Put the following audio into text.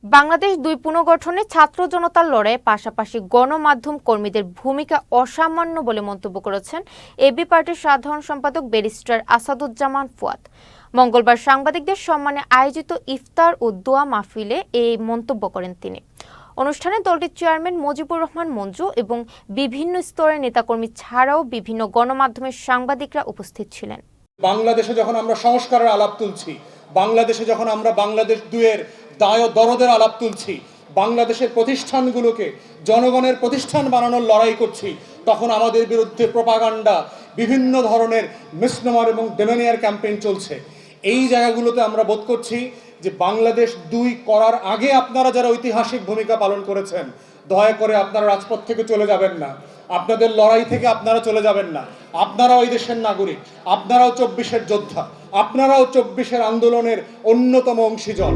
বাংলাদেশ দুই পুনর্গঠনে ছাত্র জনতার লড়াইয়ের পাশাপাশি গণমাধ্যম কর্মীদের ভূমিকা অসামান্য বলে মন্তব্য করেছেন এবি পার্টির সাধারণ সম্পাদক ব্যারিস্টার আসাদুজ্জামান ফুয়াদ। মঙ্গলবার সাংবাদিকদের সম্মানে আয়োজিত ইফতার ও দোয়া মাহফিলে এই মন্তব্য করেন তিনি। অনুষ্ঠানে দলটির চেয়ারম্যান মুজিবুর রহমান মঞ্জু এবং বিভিন্ন স্তরের নেতাকর্মী ছাড়াও বিভিন্ন গণমাধ্যমের সাংবাদিকরা উপস্থিত ছিলেন। বাংলাদেশে যখন আমরা সংস্কারের আলাপ তুলছি, বাংলাদেশে যখন আমরা বাংলাদেশ দুয়ের দায় ও দরদের আলাপ তুলছি, বাংলাদেশের প্রতিষ্ঠানগুলোকে জনগণের প্রতিষ্ঠান বানানোর লড়াই করছি, তখন আমাদের বিরুদ্ধে প্রোপাগান্ডা, বিভিন্ন ধরনের মিসনোমার এবং ডেমেনিয়ার ক্যাম্পেইন চলছে। এই জায়গাগুলোতে আমরা বোধ করছি যে বাংলাদেশ দুই করার আগে আপনারা যারা ঐতিহাসিক ভূমিকা পালন করেছেন, দয়া করে আপনারা রাজপথ থেকে চলে যাবেন না, আপনাদের লড়াই থেকে আপনারা চলে যাবেন না। আপনারাও এই দেশের নাগরিক, আপনারাও ২৪-এর যোদ্ধা, আপনারাও ২৪-এর আন্দোলনের অন্যতম অংশীজন।